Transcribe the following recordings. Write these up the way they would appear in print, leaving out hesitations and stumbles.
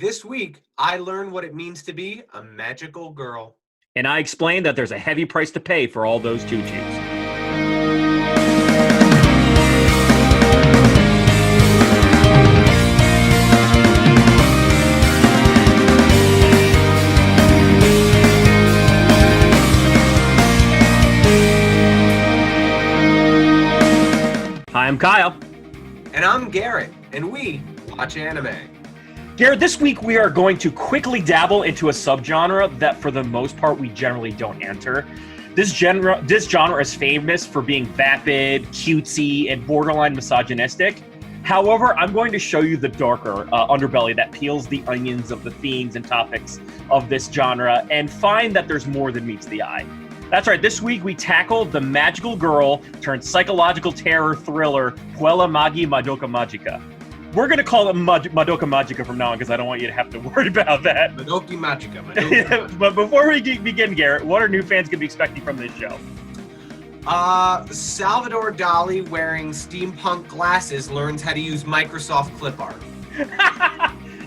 This week, I learned what it means to be a magical girl. And I explained that there's a heavy price to pay for all those tutus. Hi, I'm Kyle. And I'm Garrett, and we watch anime. Garrett, this week we are going to quickly dabble into a subgenre that for the most part we generally don't enter. This genre is famous for being vapid, cutesy, and borderline misogynistic. However, I'm going to show you the darker underbelly that peels the onions of the themes and topics of this genre and find that there's more than meets the eye. That's right, this week we tackled the magical girl turned psychological terror thriller Puella Magi Madoka Magica. We're going to call it Madoka Magica from now on because I don't want you to have to worry about that. Madoka Magica. But before we begin, Garrett, what are new fans going to be expecting from this show? Salvador Dali wearing steampunk glasses learns how to use Microsoft clip art.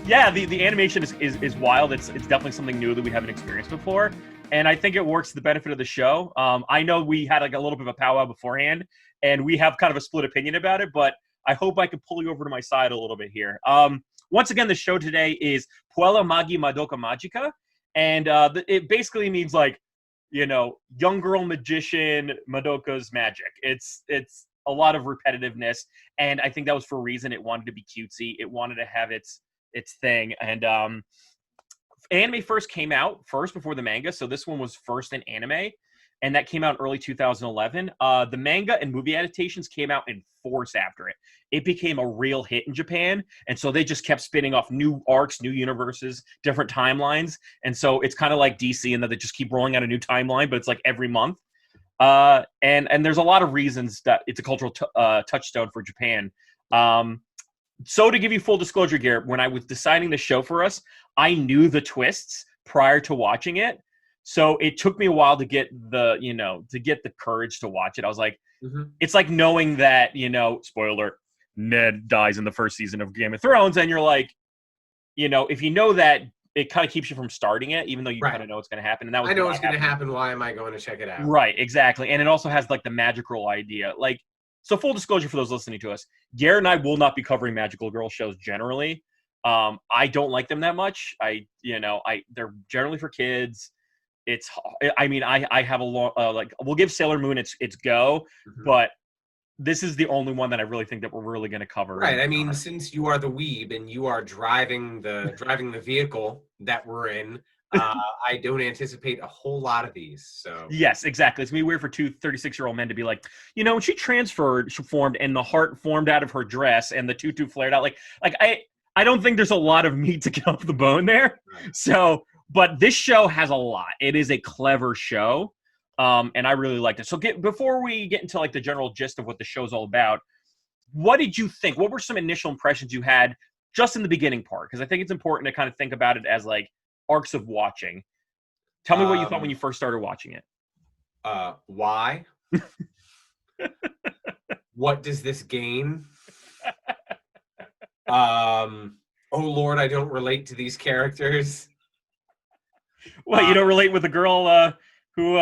Yeah, the animation is wild. It's definitely something new that we haven't experienced before. And I think it works to the benefit of the show. I know we had like a little bit of a powwow beforehand, and we have kind of a split opinion about it, but I hope I can pull you over to my side a little bit here. Once again, the show today is Puella Magi Madoka Magica, and it basically means like, you know, young girl magician Madoka's magic. It's a lot of repetitiveness, and I think that was for a reason. It wanted to be cutesy. It wanted to have its thing, and anime first came out before the manga, so this one was first in anime, and that came out in early 2011. The manga and movie adaptations came out in force after it. It became a real hit in Japan, and so they just kept spinning off new arcs, new universes, different timelines, and so it's kind of like DC in that they just keep rolling out a new timeline, but it's like every month. And there's a lot of reasons that it's a cultural touchstone for Japan. So to give you full disclosure, Garrett, when I was deciding the show for us, I knew the twists prior to watching it. So it took me a while to get the courage to watch it. I was like, It's like knowing that, spoiler, Ned dies in the first season of Game of Thrones. And you're like, if you know that, it kind of keeps you from starting it, even though you kind of know what's going to happen. And that was I know what's going to happen. Why am I going to check it out? Right, exactly. And it also has like the magical idea. Like, so full disclosure for those listening to us, Garrett and I will not be covering magical girl shows generally. I don't like them that much. They're generally for kids. I have a long, we'll give Sailor Moon its go, but this is the only one that I really think that we're really going to cover. Right. I mean, since you are the Weeb and you are driving the vehicle that we're in, I don't anticipate a whole lot of these. So yes, exactly. It's gonna be weird for two 36-year-old men to be like, when she formed and the heart formed out of her dress and the tutu flared out. Like I don't think there's a lot of meat to get off the bone there. Right. So, but this show has a lot. It is a clever show, and I really liked it. So before we get into like the general gist of what the show's all about, what did you think? What were some initial impressions you had just in the beginning part? Because I think it's important to kind of think about it as like arcs of watching. Tell me what you thought when you first started watching it. Why? What does this gain? Oh Lord, I don't relate to these characters. Well, you don't relate with the girl who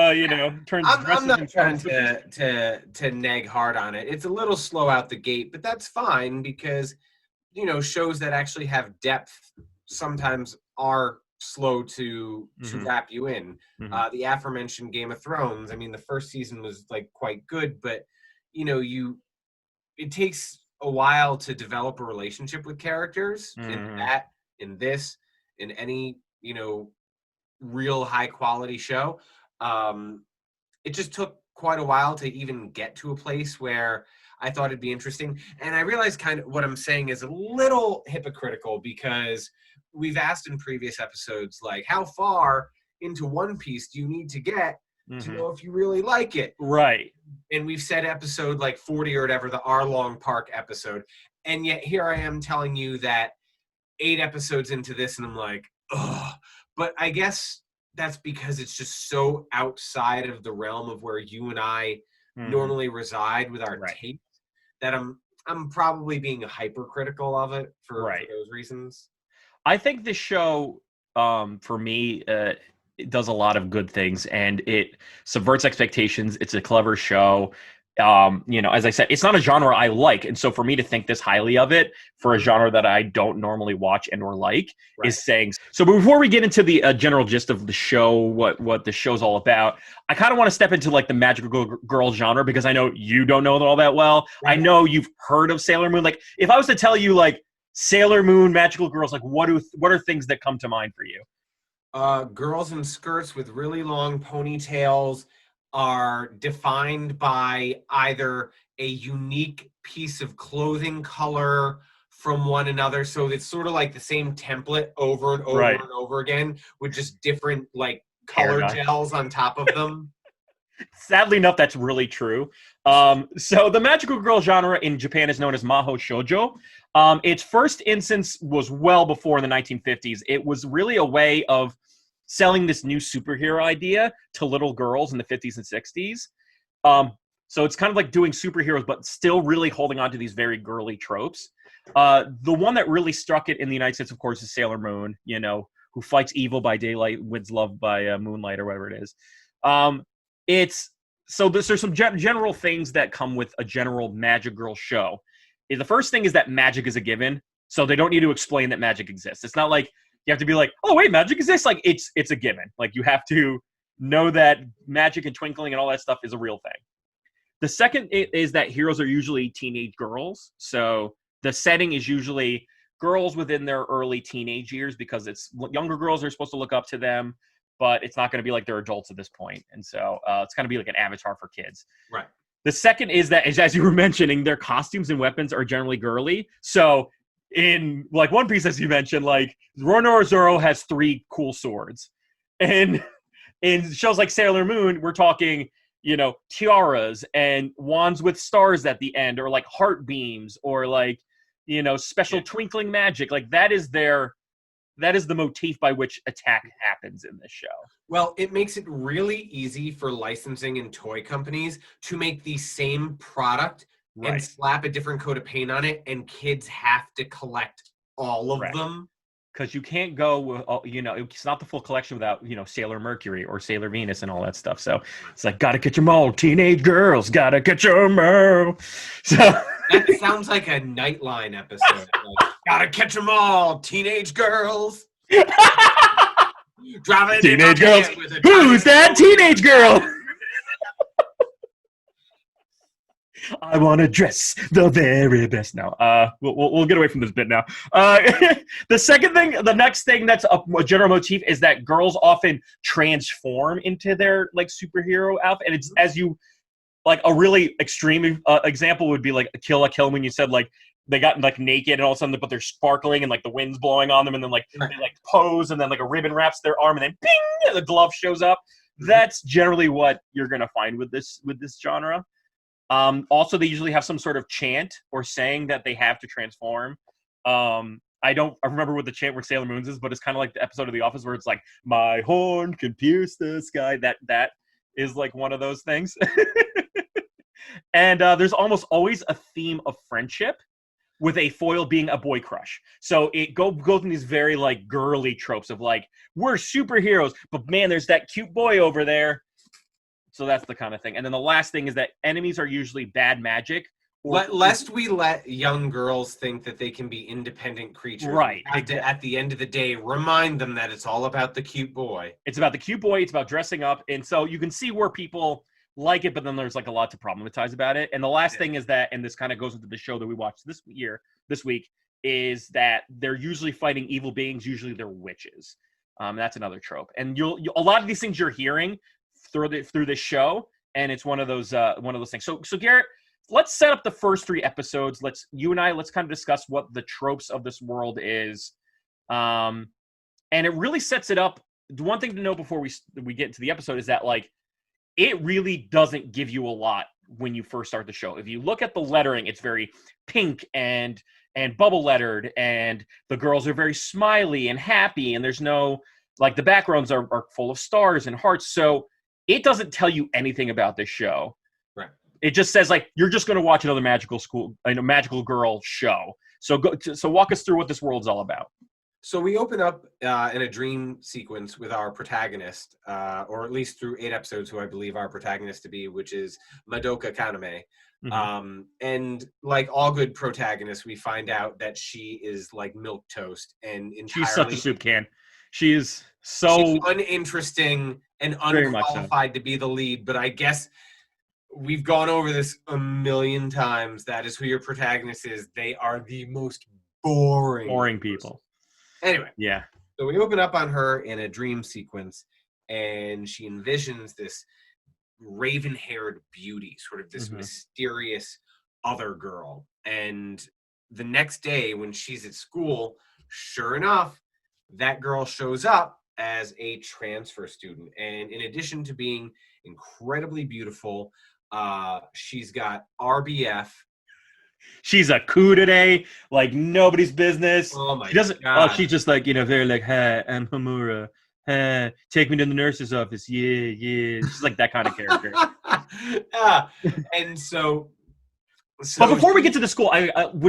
turns dresses. I'm not trying to nag hard on it. It's a little slow out the gate, but that's fine because shows that actually have depth sometimes are slow to wrap you in. The aforementioned Game of Thrones, I mean, the first season was like quite good, but it takes a while to develop a relationship with characters. In any real high quality show, it just took quite a while to even get to a place where I thought it'd be interesting. And I realized kind of what I'm saying is a little hypocritical because we've asked in previous episodes, like, how far into One Piece do you need to get to know if you really like it? Right. And we've said episode like 40 or whatever, the Arlong Park episode. And yet here I am telling you that 8 episodes into this, and I'm like, ugh. But I guess that's because it's just so outside of the realm of where you and I normally reside with our taste that I'm probably being hypercritical of it for those reasons. I think this show, for me, it does a lot of good things, and it subverts expectations. It's a clever show. As I said, it's not a genre I like, and so for me to think this highly of it for a genre that I don't normally watch and or like is saying. So before we get into the general gist of the show, what the show's all about, I kind of want to step into like the magical girl genre, because I know you don't know it all that well. I know you've heard of Sailor Moon. Like, if I was to tell you like Sailor Moon, magical girls, like what are things that come to mind for you? Girls in skirts with really long ponytails are defined by either a unique piece of clothing color from one another. So it's sort of like the same template over and over and over again with just different like color gels on top of them. Sadly enough, that's really true. So the magical girl genre in Japan is known as Maho Shoujo. Its first instance was well before in the 1950s. It was really a way of selling this new superhero idea to little girls in the 50s and 60s. So it's kind of like doing superheroes, but still really holding on to these very girly tropes. The one that really struck it in the United States, of course, is Sailor Moon, who fights evil by daylight, wins love by moonlight, or whatever it is. There's some general things that come with a general magic girl show. The first thing is that magic is a given, so they don't need to explain that magic exists. It's not like you have to be like, oh wait, magic exists. Like it's a given. Like you have to know that magic and twinkling and all that stuff is a real thing. The second is that heroes are usually teenage girls. So the setting is usually girls within their early teenage years, because it's younger girls are supposed to look up to them, but it's not going to be like they're adults at this point. And so it's going to be like an avatar for kids. Right. The second is that, as you were mentioning, their costumes and weapons are generally girly. So in like One Piece, as you mentioned, like Zoro has 3 cool swords. And in shows like Sailor Moon, we're talking, tiaras and wands with stars at the end, or like heart beams, or like, special twinkling magic. Like that is the motif by which attack happens in this show. Well, it makes it really easy for licensing and toy companies to make the same product and slap a different coat of paint on it, and kids have to collect all of them. Because you can't go, it's not the full collection without, Sailor Mercury or Sailor Venus and all that stuff. So it's like, gotta catch them all, teenage girls, gotta catch them all. So that sounds like a Nightline episode. Like, gotta catch them all, teenage girls. Driving teenage girls. Who's that teenage girl? I want to dress the very best. Now, we'll get away from this bit now. The next thing that's a general motif is that girls often transform into their like superhero outfit, and it's as you like a really extreme example would be like Kill la Kill, when you said like they got like naked and all of a sudden but they're sparkling and like the wind's blowing on them, and then like they like pose and then like a ribbon wraps their arm and then bing, the glove shows up. That's generally what you're gonna find with this genre. Also, they usually have some sort of chant or saying that they have to transform. I remember what the chant with Sailor Moon's is, but it's kind of like the episode of The Office where it's like, my horn can pierce the sky. That is like one of those things. And there's almost always a theme of friendship, with a foil being a boy crush. So it goes in these very like girly tropes of like, we're superheroes, but man, there's that cute boy over there. So that's the kind of thing. And then the last thing is that enemies are usually bad magic. Lest we let young girls think that they can be independent creatures. Right. At the end of the day, remind them that it's all about the cute boy. It's about the cute boy. It's about dressing up. And so you can see where people like it, but then there's like a lot to problematize about it. And the last thing is that, and this kind of goes into the show that we watched this week, is that they're usually fighting evil beings. Usually they're witches. That's another trope. And a lot of these things you're hearing through this show, and it's one of those things. So Garrett, let's set up the first 3 episodes. Let's kind of discuss what the tropes of this world is, and it really sets it up. The one thing to know before we get into the episode is that like it really doesn't give you a lot when you first start the show. If you look at the lettering, it's very pink and bubble lettered, and the girls are very smiley and happy, and there's no like the backgrounds are full of stars and hearts. So it doesn't tell you anything about this show. Right. It just says like you're just going to watch another magical girl show. So walk us through what this world's all about. So we open up in a dream sequence with our protagonist, or at least through 8 episodes, who I believe our protagonist to be, which is Madoka Kaname. And like all good protagonists, we find out that she is like milk toast and She's such a entirely soup can. She is she's so uninteresting and very much so. unqualified to be the lead. But I guess we've gone over this a million times. That is who your protagonist is. They are the most boring people. Anyway, yeah. So we open up on her in a dream sequence, and she envisions this raven-haired beauty, sort of this mysterious other girl. And the next day when she's at school, sure enough, that girl shows up as a transfer student. And in addition to being incredibly beautiful, she's got RBF. She's a coup today, like nobody's business. Oh my she doesn't. God. Oh, she's just like, very like, "Hey, I'm Homura. Hey, take me to the nurse's office." Yeah. She's like that kind of character. And so but before we get to the school,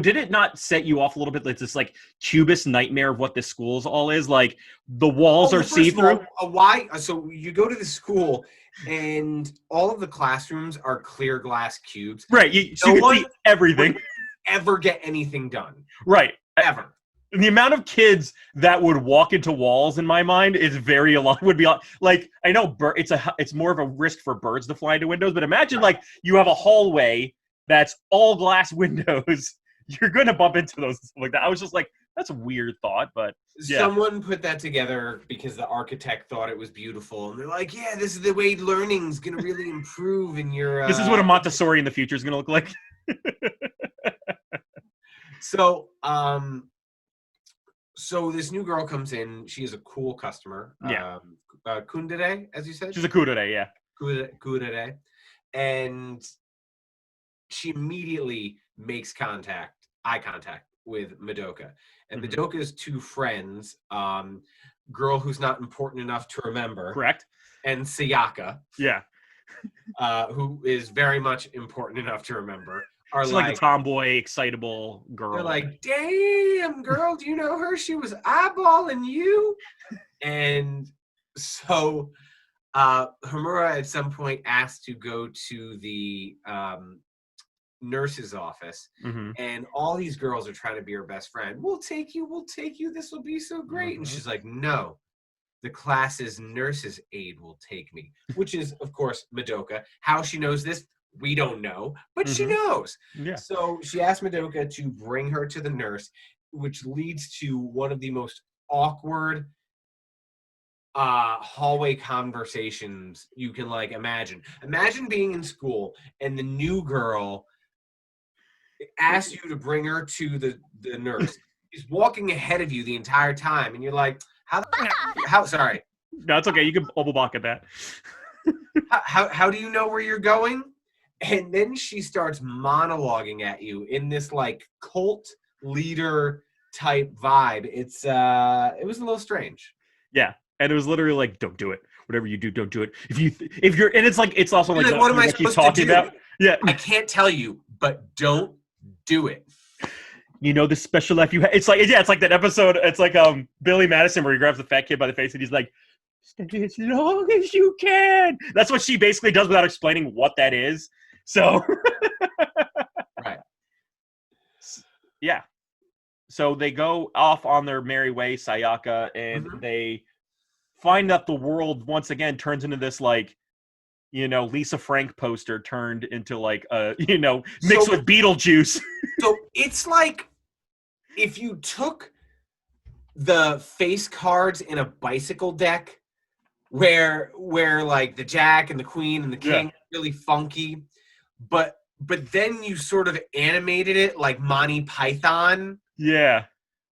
did it not set you off a little bit? Like this, like cubist nightmare of what this school's all is. Like the walls are see-through. Why? So you go to the school, and all of the classrooms are clear glass cubes. Right. So you can see everything. Ever get anything done? Right. Ever. The amount of kids that would walk into walls in my mind is very a lot. Would be like, I know it's more of a risk for birds to fly into windows, but imagine like you have a hallway that's all glass windows. You're going to bump into those and stuff like that. I was just like, that's a weird thought, but yeah. Someone put that together because the architect thought it was beautiful. And they're like, yeah, this is the way learning's going to really improve in your... This is what a Montessori in the future is going to look like. So this new girl comes in. She is a cool customer. Yeah. Kundere, as you said? She's a kundere, yeah. Kundere. And she immediately makes eye contact with Madoka. And Madoka's two friends, girl who's not important enough to remember. Correct. And Sayaka. Yeah. Who is very much important enough to remember. She's like the tomboy, excitable girl. They're like, damn, girl, do you know her? She was eyeballing you. And so Homura at some point asked to go to the nurse's office, and all these girls are trying to be her best friend. We'll take you. This will be so great. And she's like, no, the class's nurse's aide will take me, which is, of course, Madoka. How she knows this, we don't know, but she knows. Yeah. So she asked Madoka to bring her to the nurse, which leads to one of the most awkward hallway conversations you can like imagine. Imagine being in school and the new girl asks you to bring her to the nurse. She's walking ahead of you the entire time, and you're like, how sorry. No, it's okay. You can bubble block at that. How do you know where you're going? And then she starts monologuing at you in this like cult leader type vibe. It was a little strange. Yeah. And it was literally like, don't do it. Whatever you do, don't do it. If you're, and it's also like what am I supposed to do? About. Yeah. I can't tell you, but don't do it. You know the special life you have. It's like that episode. It's like Billy Madison where he grabs the fat kid by the face and he's like, stay as long as you can. That's what she basically does without explaining what that is. So, right. Yeah. So they go off on their merry way, Sayaka, and they find that the world once again turns into this like, Lisa Frank poster turned into like mixed with Beetlejuice. So it's like if you took the face cards in a bicycle deck where like the Jack and the Queen and the King really funky, but then you sort of animated it like Monty Python. Yeah.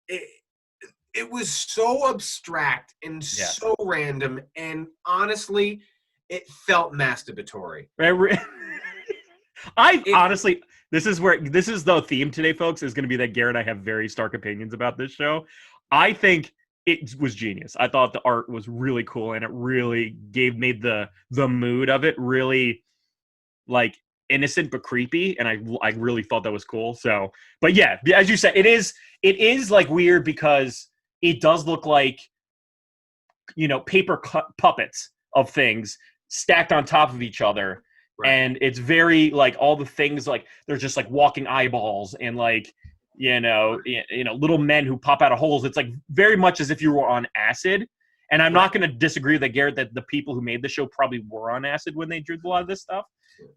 It was so abstract and so random, and honestly, it felt masturbatory. Honestly, this is the theme today, folks, is going to be that Garrett and I have very stark opinions about this show. I think it was genius. I thought the art was really cool, and it really made the mood of it really like innocent but creepy, and I really thought that was cool. So, but yeah, as you said, it is like weird because it does look like, paper puppets of things stacked on top of each other. Right. And it's very like all the things, like there's just like walking eyeballs and like, little men who pop out of holes. It's like very much as if you were on acid. And I'm not going to disagree that, Garrett, that the people who made the show probably were on acid when they drew a lot of this stuff.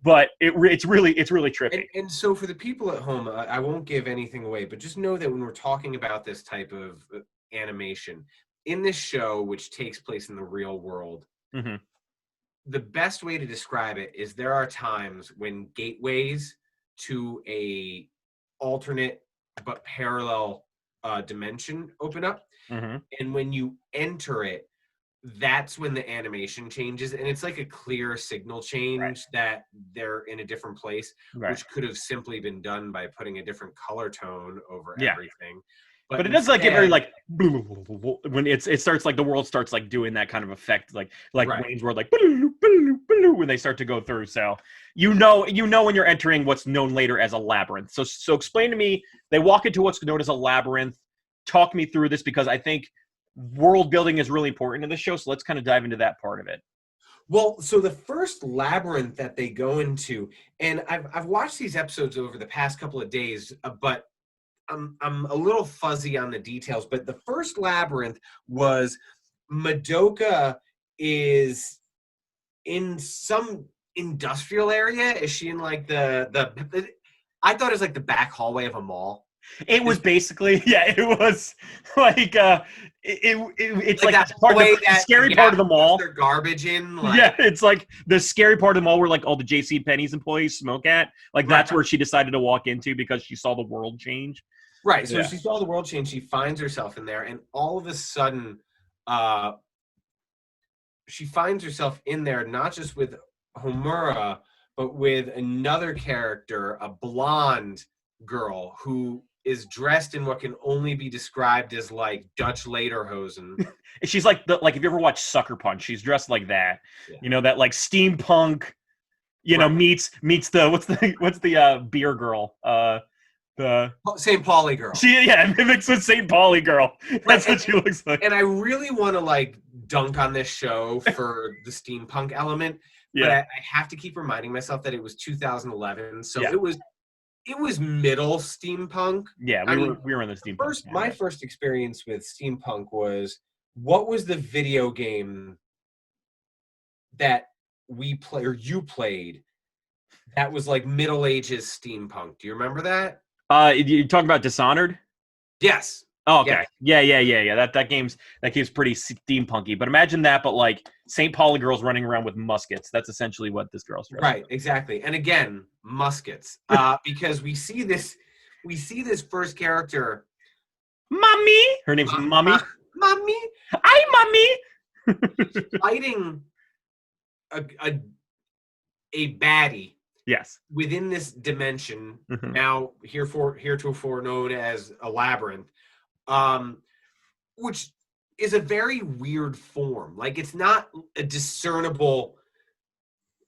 But it's really trippy. And so for the people at home, I won't give anything away, but just know that when we're talking about this type of animation in this show, which takes place in the real world, the best way to describe it is there are times when gateways to a alternate but parallel dimension open up. And when you enter it, that's when the animation changes, and it's like a clear signal change that they're in a different place, which could have simply been done by putting a different color tone over everything. But it does like get very like when it starts, like the world starts like doing that kind of effect, like Wayne's World, like when they start to go through. So you know when you're entering what's known later as a labyrinth. So explain to me, they walk into what's known as a labyrinth. Talk me through this, because I think world building is really important in the show. So let's kind of dive into that part of it. Well, so the first labyrinth that they go into, and I've watched these episodes over the past couple of days, but I'm a little fuzzy on the details. But the first labyrinth was Madoka is in some industrial area. Is she in like the I thought it was like the back hallway of a mall. It was basically, it was like it's like that the scary part of the mall. Their garbage in, it's like the scary part of the mall where like all the J.C. Penney's employees smoke at. Like that's where she decided to walk into because she saw the world change. Right. So she saw the world change. She finds herself in there, and all of a sudden, she finds herself in there not just with Homura, but with another character, a blonde girl who is dressed in what can only be described as like Dutch lederhosen. She's like if you ever watch Sucker Punch, she's dressed like that. That like steampunk, meets the what's the beer girl, the St. Pauli girl. She mixed with St. Pauli girl. That's what she looks like. And I really want to like dunk on this show for the steampunk element, but I have to keep reminding myself that it was 2011, so it was middle steampunk. Yeah, we were in the steampunk. My first experience with steampunk was, what was the video game that we play or you played that was like Middle Ages steampunk? Do you remember that? You talking about Dishonored? Yes. Oh, okay. Yeah. That game's pretty steampunky. But imagine that, but like St. Pauli girls running around with muskets. That's essentially what this girl's dressed. Right, exactly. And again, muskets. Because we see this first character. Mommy! Her name's Mummy. Mommy! Hi, Mummy! Fighting a baddie. Yes. Within this dimension, now heretofore known as a labyrinth, which is a very weird form. Like, it's not a discernible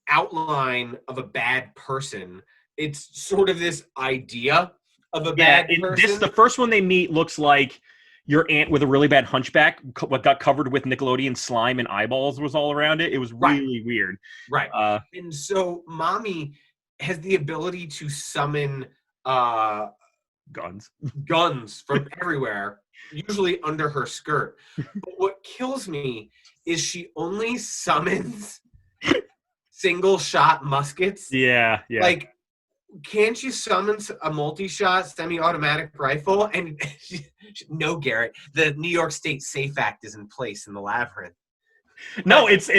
outline of a bad person. It's sort of this idea of a bad person. The first one they meet looks like your aunt with a really bad hunchback, what got covered with Nickelodeon slime and eyeballs was all around it. It was really weird. Right. And so Mommy has the ability to summon guns from everywhere, usually under her skirt. But what kills me is she only summons single shot muskets. Yeah. Like, can't you summon a multi-shot semi-automatic rifle? And no, Garrett, the New York State Safe Act is in place in the labyrinth. No, it's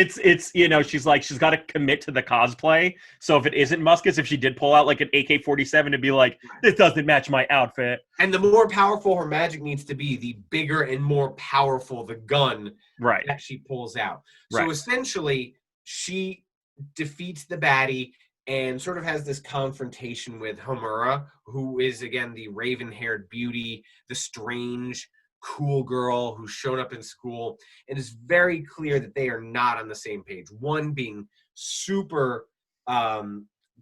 she's like, she's got to commit to the cosplay. So if it isn't muskets, if she did pull out like an AK-47 to be like, this doesn't match my outfit. And the more powerful her magic needs to be, the bigger and more powerful the gun that she pulls out. So essentially, she defeats the baddie and sort of has this confrontation with Homura, who is, again, the raven-haired beauty, the strange, cool girl who's shown up in school. And it's very clear that they are not on the same page. One being super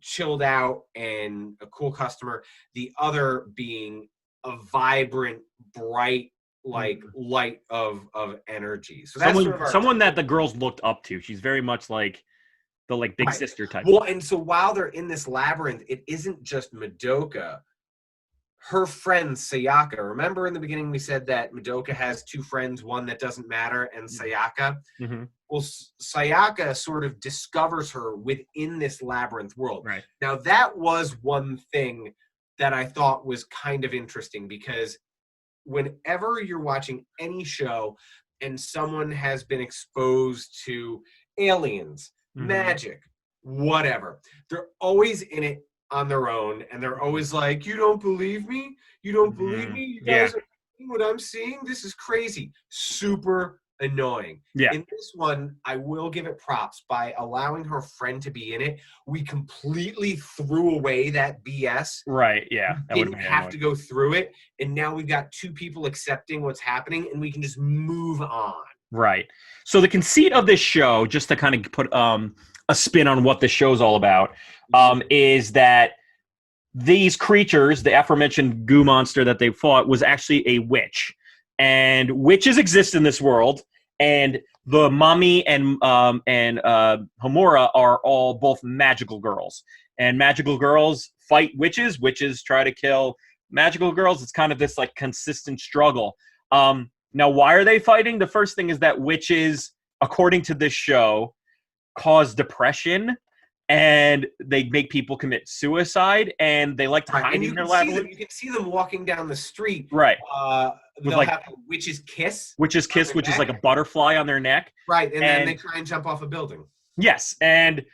chilled out and a cool customer. The other being a vibrant, bright, like light of energy. So that's someone that the girls looked up to. She's very much like the big sister type. Well, and so while they're in this labyrinth, it isn't just Madoka. Her friend Sayaka. Remember in the beginning we said that Madoka has two friends, one that doesn't matter, and Sayaka. Well, Sayaka sort of discovers her within this labyrinth world. Right. Now, that was one thing that I thought was kind of interesting, because whenever you're watching any show and someone has been exposed to aliens, magic, whatever, they're always in it on their own, and they're always like, you don't believe me? You don't believe me? You guys are seeing what I'm seeing? This is crazy. Super annoying. Yeah. In this one, I will give it props. By allowing her friend to be in it, we completely threw away that BS. Right, yeah. We didn't have to go through it, and now we've got two people accepting what's happening, and we can just move on. Right. So the conceit of this show, just to kind of put a spin on what the show's all about, is that these creatures, the aforementioned goo monster that they fought, was actually a witch. And witches exist in this world, and the Mami and Homura are all both magical girls. And magical girls fight witches. Witches try to kill magical girls. It's kind of this like consistent struggle. Now, why are they fighting? The first thing is that witches, according to this show, cause depression, and they make people commit suicide, and they like to hide in their labyrinth. You can see them walking down the street. Right. They'll have a witch's kiss. Witch's kiss, which is like a butterfly on their neck. Right, and then they try and jump off a building. Yes, and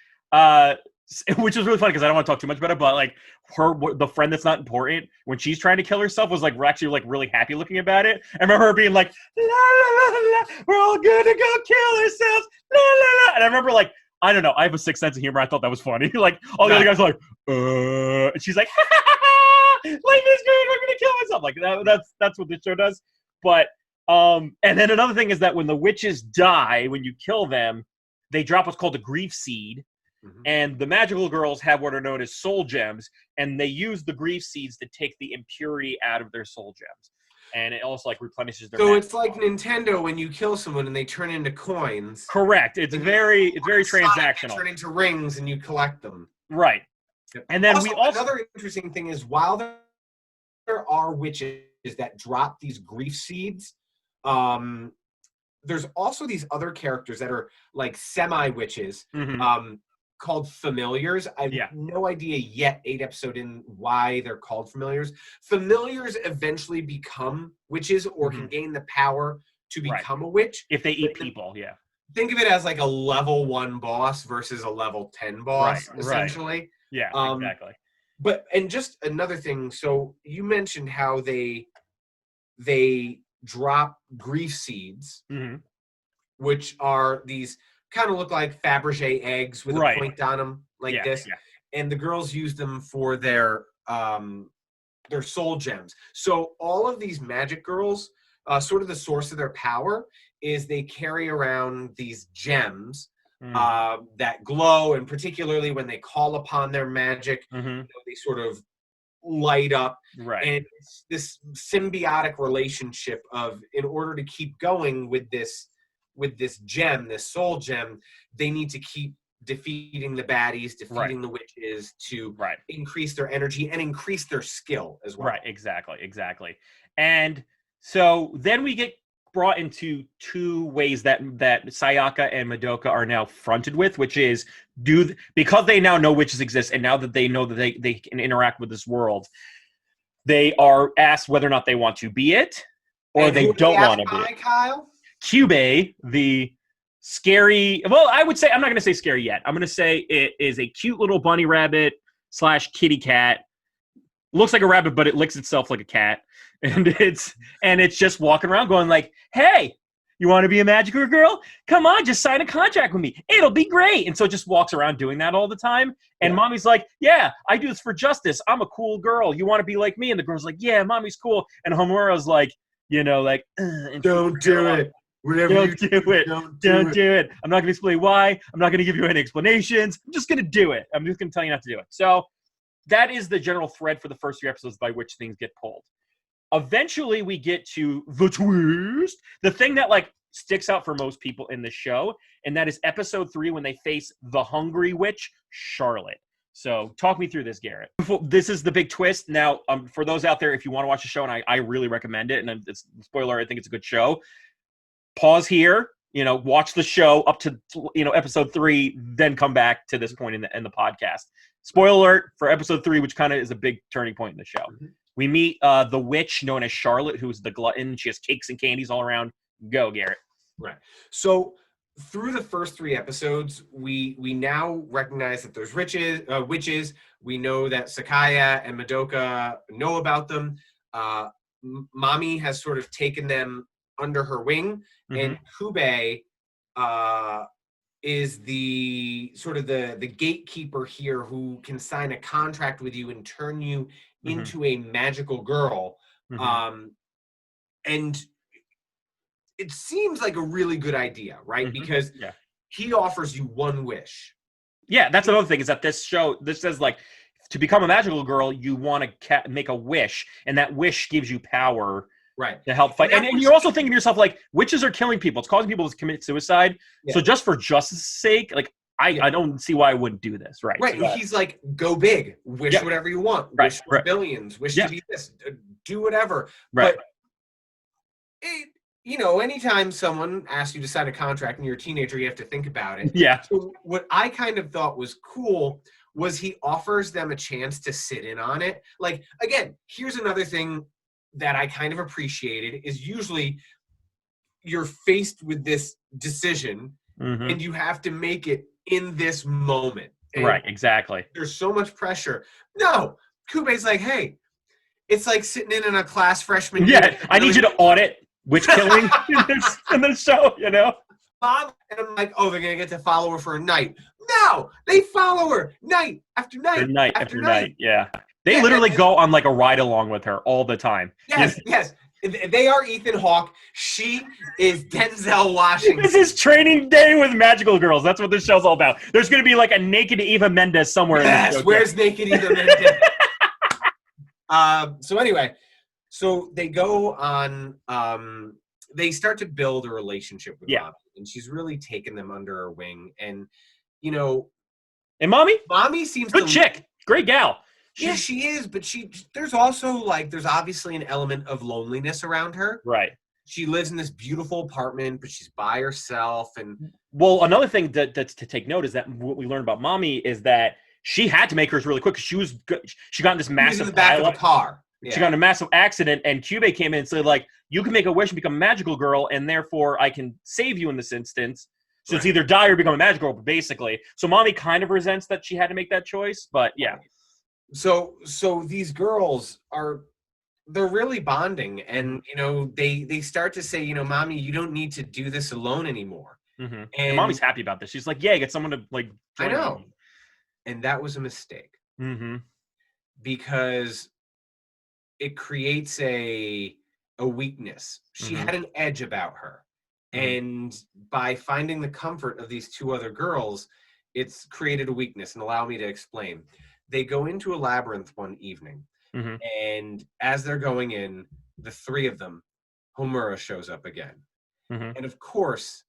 which is really funny because I don't want to talk too much about it, but like the friend that's not important, when she's trying to kill herself, was like actually like really happy looking about it. I remember her being like, la, la, la, la, we're all gonna go kill ourselves, la, la, la. And I remember like, I don't know, I have a sixth sense of humor. I thought that was funny. Like all the other guys were like, and she's like, ha, ha, ha, ha, life is good, we're gonna kill myself. Like that's what this show does. But and then another thing is that when the witches die, when you kill them, they drop what's called a grief seed. And the magical girls have what are known as soul gems, and they use the grief seeds to take the impurity out of their soul gems. And it also like replenishes their. So it's like Nintendo when you kill someone and they turn into coins. Correct. It's very transactional. They turn into rings and you collect them. Right. Yep. And then also, another interesting thing is, while there are witches that drop these grief seeds, there's also these other characters that are like semi-witches. Called familiars. I have no idea yet, 8 episodes in, why they're called familiars. Familiars eventually become witches or can gain the power to become a witch. If they eat people, Think of it as like a level 1 boss versus a level 10 boss, essentially. Yeah, exactly. But, and just another thing, so you mentioned how they drop grief seeds, which are these kind of look like Fabergé eggs with a point on them, like this. Yeah. And the girls use them for their soul gems. So all of these magic girls, sort of the source of their power is they carry around these gems that glow, and particularly when they call upon their magic, they sort of light up. Right. And it's this symbiotic relationship of, in order to keep going with this gem, this soul gem, they need to keep defeating the baddies, defeating the witches to increase their energy and increase their skill as well. Right, exactly. And so then we get brought into two ways that Sayaka and Madoka are now fronted with, which is because they now know witches exist, and now that they know that they can interact with this world, they are asked whether or not they want to be it or they don't want to be it. Kyle? Kyubey, the scary, well, I would say, I'm not going to say scary yet. I'm going to say it is a cute little bunny rabbit / kitty cat. Looks like a rabbit, but it licks itself like a cat. And it's just walking around going like, hey, you want to be a magical girl? Come on, just sign a contract with me. It'll be great. And so it just walks around doing that all the time. And mommy's like, yeah, I do this for justice. I'm a cool girl. You want to be like me? And the girl's like, yeah, mommy's cool. And Homura's like, like, don't do it. Don't do it. I'm not going to explain why. I'm not going to give you any explanations. I'm just going to do it. I'm just going to tell you not to do it. So that is the general thread for the first 3 episodes by which things get pulled. Eventually, we get to the twist, the thing that like sticks out for most people in the show, and that is episode 3 when they face the hungry witch, Charlotte. So talk me through this, Garrett. This is the big twist. Now, for those out there, if you want to watch the show, and I really recommend it, and it's spoiler, I think it's a good show. Pause here, watch the show up to episode 3, then come back to this point in the podcast. Spoiler alert for episode 3, which kind of is a big turning point in the show. Mm-hmm. We meet the witch known as Charlotte, who's the glutton. She has cakes and candies all around. Go, Garrett. Right. So through the first 3 episodes, we now recognize that there's witches. We know that Sakaya and Madoka know about them. Mami has sort of taken them under her wing, and Kyubey is the sort of the gatekeeper here who can sign a contract with you and turn you into a magical girl. And it seems like a really good idea, right? Because he offers you 1 wish. Yeah, that's another thing, is that this says like, to become a magical girl, you want to make a wish, and that wish gives you power, right, to help fight. And you're also thinking to yourself, like, witches are killing people. It's causing people to commit suicide. Yeah. So just for justice's sake, like, I don't see why I wouldn't do this, right? Right. So he's like, go big, wish whatever you want, wish for billions, wish to be this, do whatever. Right. But anytime someone asks you to sign a contract and you're a teenager, you have to think about it. Yeah. So what I kind of thought was cool was he offers them a chance to sit in on it. Like, again, here's another thing that I kind of appreciated is usually you're faced with this decision and you have to make it in this moment. And right, exactly. There's so much pressure. No, Kyubey's like, hey, it's like sitting in a class freshman year. Yeah, I need you to audit witch killing in this show, Mom, and I'm like, oh, they're going to get to follow her for a night. No, they follow her night after night. Night after night, yeah. They literally go on like a ride along with her all the time. Yes. They are Ethan Hawke. She is Denzel Washington. This is training day with magical girls. That's what this show's all about. There's going to be like a naked Eva Mendes somewhere. Yes, in where's naked Eva Mendes? So anyway, so they go on, they start to build a relationship with Mami, and she's really taken them under her wing. And, and Mami seems good chick, great gal. She is, but there's also there's obviously an element of loneliness around her. Right. She lives in this beautiful apartment, but she's by herself. And well, another thing to take note is that what we learned about Mami is that she had to make hers really quick because she got in this massive in the back of a car. Yeah. She got in a massive accident, and Kyubey came in and said, like, you can make a wish and become a magical girl, and therefore I can save you in this instance. So it's either die or become a magical girl, basically. So Mami kind of resents that she had to make that choice, but yeah. So these girls they're really bonding, and they start to say, Mami, you don't need to do this alone anymore. And Mami's happy about this. She's like, yeah, get someone to like join. I know. Me. And that was a mistake. Because it creates a weakness. She had an edge about her. And by finding the comfort of these 2 other girls, it's created a weakness. And allow me to explain. They go into a labyrinth one evening, and as they're going in, the 3 of them, Homura shows up again. And of course,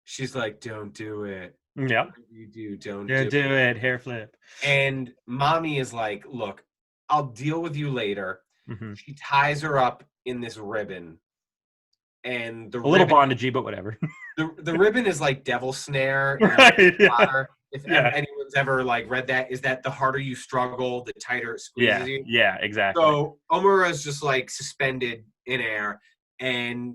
she's like, don't do it. Yeah. You do, don't do it. Hair flip. And Mami is like, look, I'll deal with you later. She ties her up in this ribbon. And a little bondagey, but whatever. The ribbon is like devil snare. Potter. If anyone's ever read that, is that the harder you struggle, the tighter it squeezes you. Yeah, exactly. So Homura is just suspended in air, and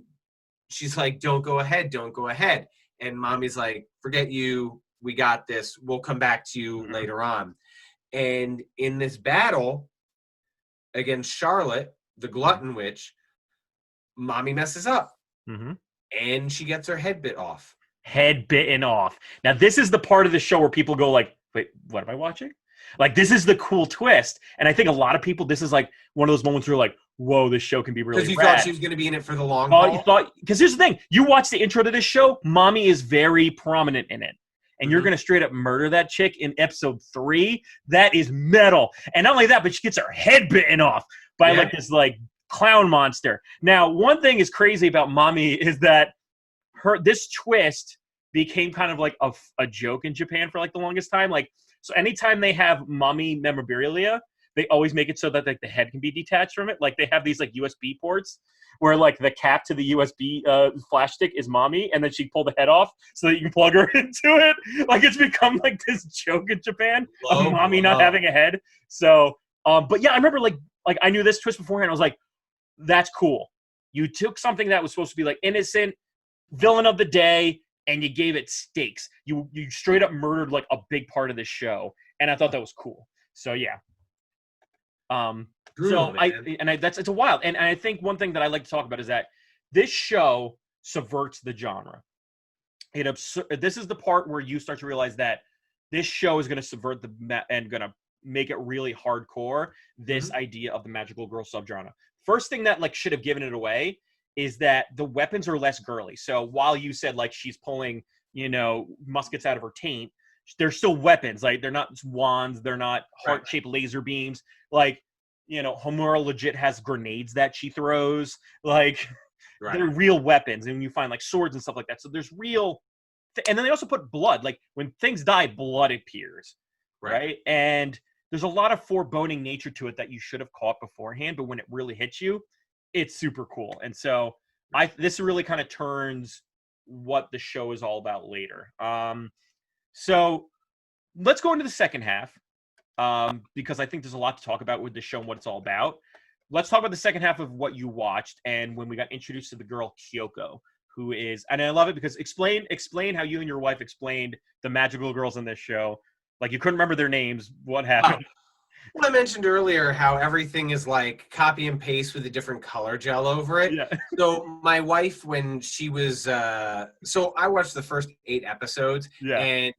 she's like, don't go ahead. And Mami's like, forget you. We got this. We'll come back to you later on. And in this battle against Charlotte, the glutton witch, Mami messes up. And she gets her head bit off. Head bitten off. Now, this is the part of the show where people go like, wait, what am I watching? Like, this is the cool twist. And I think a lot of people, this is like one of those moments where you're like, whoa, this show can be really rad. Because you thought she was going to be in it for the long haul? Because here's the thing. You watch the intro to this show, Mami is very prominent in it. And you're going to straight up murder that chick in episode 3. That is metal. And not only that, but she gets her head bitten off by this clown monster. Now, one thing is crazy about Mami is that this twist became kind of like a joke in Japan for like the longest time. Like, so anytime they have Mami memorabilia, they always make it so that like the head can be detached from it. Like they have these like USB ports where like the cap to the USB flash stick is Mami, and then she pull the head off so that you can plug her into it. Like it's become like this joke in Japan of Mami not having a head. So, but yeah, I remember like I knew this twist beforehand. I was like, that's cool. You took something that was supposed to be like innocent, villain of the day, and you gave it stakes. You straight up murdered like a big part of this show, and I thought that was cool. So yeah. Brutal, it's a wild, and I think one thing that I like to talk about is that this show subverts the genre. This is the part where you start to realize that this show is going to subvert and going to make it really hardcore. This idea of the magical girl subgenre. First thing that like should have given it away is that the weapons are less girly. So while you said like she's pulling, muskets out of her taint, they're still weapons. Like they're not wands, they're not heart-shaped laser beams. Like, Homura legit has grenades that she throws. Like they're real weapons, and you find like swords and stuff like that. So there's real, and then they also put blood. Like when things die, blood appears, right? And there's a lot of foreboding nature to it that you should have caught beforehand, but when it really hits you, it's super cool. And so this really kind of turns what the show is all about later. So let's go into the second half, because I think there's a lot to talk about with the show and what it's all about. Let's talk about the second half of what you watched and when we got introduced to the girl Kyoko, who is, and I love it because explain how you and your wife explained the magical girls in this show. Like you couldn't remember their names. What happened? Well, I mentioned earlier how everything is like copy and paste with a different color gel over it. Yeah. So my wife, when she was, so I watched the first 8 episodes, and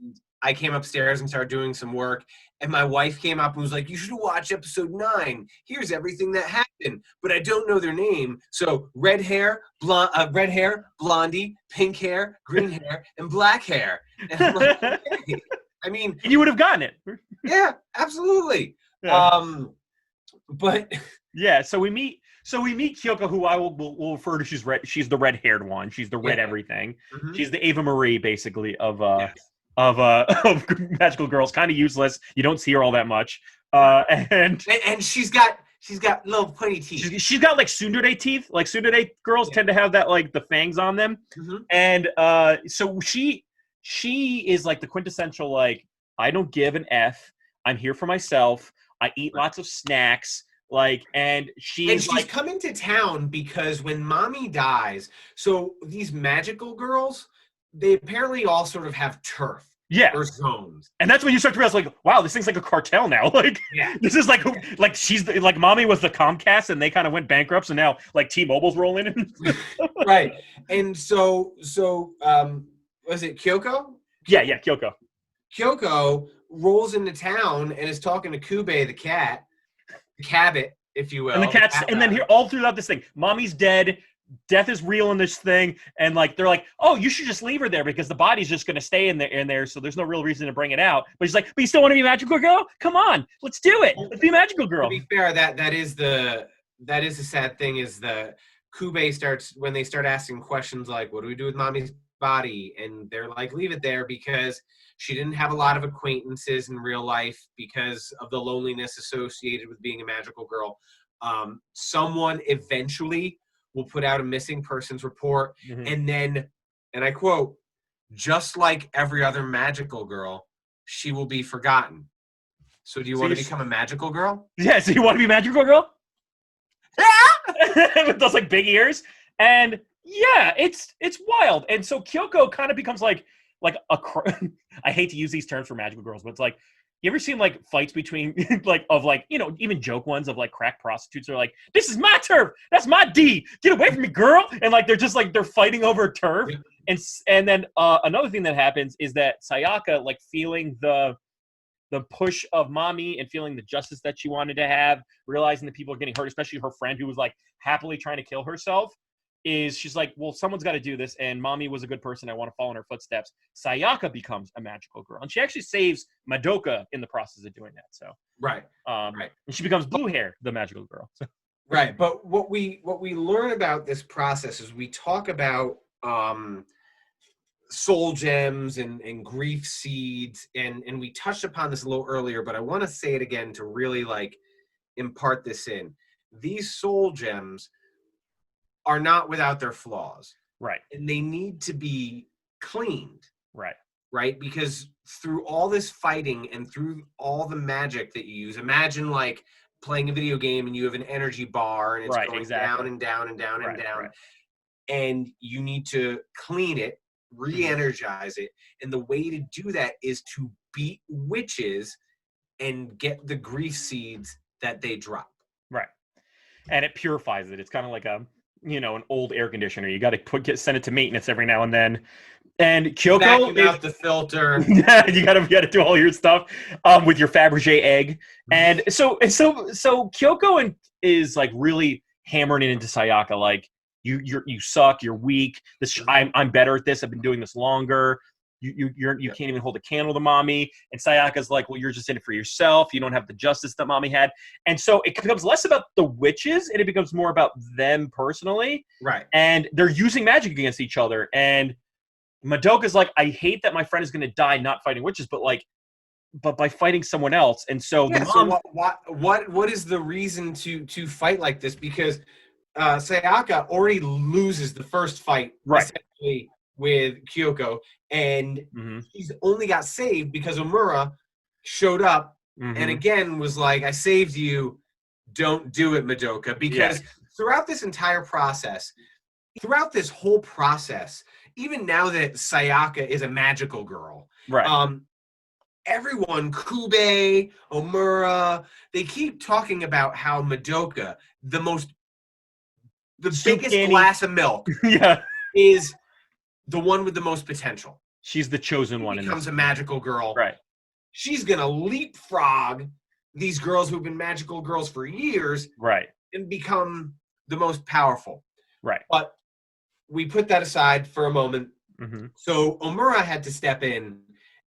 I came upstairs and started doing some work, and my wife came up and was like, you should watch episode 9. Here's everything that happened, but I don't know their name. So red hair, blondie, pink hair, green hair, and black hair. And I'm like, okay. I mean, you would have gotten it. Yeah, absolutely. Yeah. But yeah, so we meet Kyoko, who I will refer to. She's the red-haired one. She's the red everything. She's the Ava Marie, basically, of magical girls. Kind of useless. You don't see her all that much. And she's got little pointy teeth. She's got like tsundere teeth. Like tsundere girls tend to have that, like the fangs on them. And so she is like the quintessential like, I don't give an F. I'm here for myself. I eat lots of snacks. Like, and she's like, coming to town because when Mami dies, so these magical girls, they apparently all sort of have turf. Yeah. Or zones. And that's when you start to realize, like, wow, this thing's like a cartel now. Like, this is like she's like Mami was the Comcast and they kind of went bankrupt. So now like T-Mobile's rolling in. Right. And so was it Kyoko? Yeah, Kyoko. Kyoko rolls into town and is talking to Kyubey, the cat, the cabot, if you will. And the cat's, and then here all throughout this thing, Mommy's dead, death is real in this thing, and like they're like, oh, you should just leave her there because the body's just gonna stay in there, so there's no real reason to bring it out. But she's like, but you still want to be a magical girl? Come on, let's do it. Let's be a magical girl. To be fair, that is the sad thing is the Kyubey starts when they start asking questions like, what do we do with Mommy's body? And they're like, leave it there because she didn't have a lot of acquaintances in real life because of the loneliness associated with being a magical girl. Someone eventually will put out a missing persons report, and then, and I quote, just like every other magical girl, she will be forgotten. So do you want to become a magical girl? Yeah, so you want to be a magical girl? Yeah! With those like big ears. And yeah, it's wild. And so Kyoko kind of becomes like I hate to use these terms for magical girls, but it's like, you ever seen like fights between even joke ones of like crack prostitutes are like, this is my turf, that's my D, get away from me, girl. And like they're just like they're fighting over turf. And then another thing that happens is that Sayaka, like feeling the push of Mami and feeling the justice that she wanted to have, realizing that people are getting hurt, especially her friend who was like happily trying to kill herself, she's like, well, someone's got to do this, and Mami was a good person. I want to follow in her footsteps. Sayaka becomes a magical girl, and she actually saves Madoka in the process of doing that. So right. And she becomes Blue Hair, the magical girl. So. Right, but what we learn about this process is we talk about soul gems and grief seeds, and we touched upon this a little earlier, but I want to say it again to really like impart this in. These soul gems are not without their flaws, Right. and they need to be cleaned, right, because through all this fighting and through all the magic that you use, imagine like playing a video game and you have an energy bar and it's Right, going exactly. down and down and down and Right, down, right. and you need to clean it, re-energize it, and the way to do that is to beat witches and get the grief seeds that they drop. Right. And it purifies it. It's kind of like a, an old air conditioner. You got to send it to maintenance every now and then. And Kyoko vacuum out the filter. Yeah, you gotta do all your stuff with your Fabergé egg. And so Kyoko is like really hammering it into Sayaka, like you suck, you're weak. I'm better at this. I've been doing this longer. You can't even hold a candle to mommy. And Sayaka's like, well, you're just in it for yourself. You don't have the justice that mommy had. And so it becomes less about the witches and it becomes more about them personally. Right. And they're using magic against each other. And Madoka's like, I hate that my friend is going to die not fighting witches, but by fighting someone else. And so the mom, so what is the reason to fight like this? Because Sayaka already loses the first fight, essentially, with Kyoko, and she's only got saved because Homura showed up and again was like, I saved you, don't do it, Madoka. Because throughout this entire process, throughout this whole process, even now that Sayaka is a magical girl, everyone, Kyubey, Homura, they keep talking about how Madoka, the biggest glass of milk, is the one with the most potential. She's the chosen one. She becomes a magical girl. Right. She's gonna leapfrog these girls who've been magical girls for years. Right. And become the most powerful. Right. But we put that aside for a moment. So Homura had to step in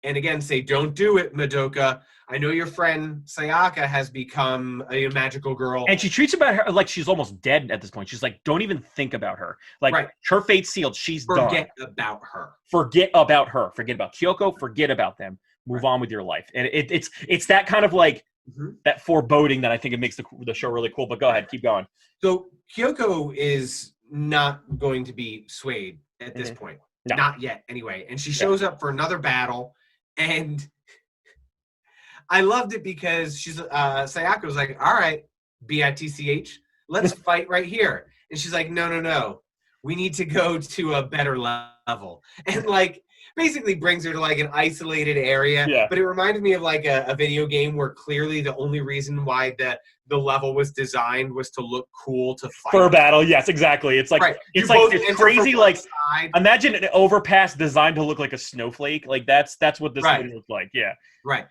and again say, don't do it, Madoka. I know your friend Sayaka has become a magical girl. And she treats about her like she's almost dead at this point. She's like, don't even think about her. Like, her fate's sealed. She's done. Forget about her. Forget about her. Forget about Kyoko. Forget about them. Move on with your life. And it's that kind of like, that foreboding that I think it makes the show really cool. But go ahead. Keep going. So Kyoko is not going to be swayed at this point. No. Not yet, anyway. And she shows up for another battle. And I loved it because Sayaka was like, all right, BITCH, let's fight right here. And she's like, no. We need to go to a better level. And like basically brings her to like an isolated area. Yeah. But it reminded me of like a video game where clearly the only reason why the level was designed was to look cool to fight. For a battle, yes, exactly. It's like it's like this crazy like imagine an overpass designed to look like a snowflake. Like that's what this thing looked like. Yeah. Right.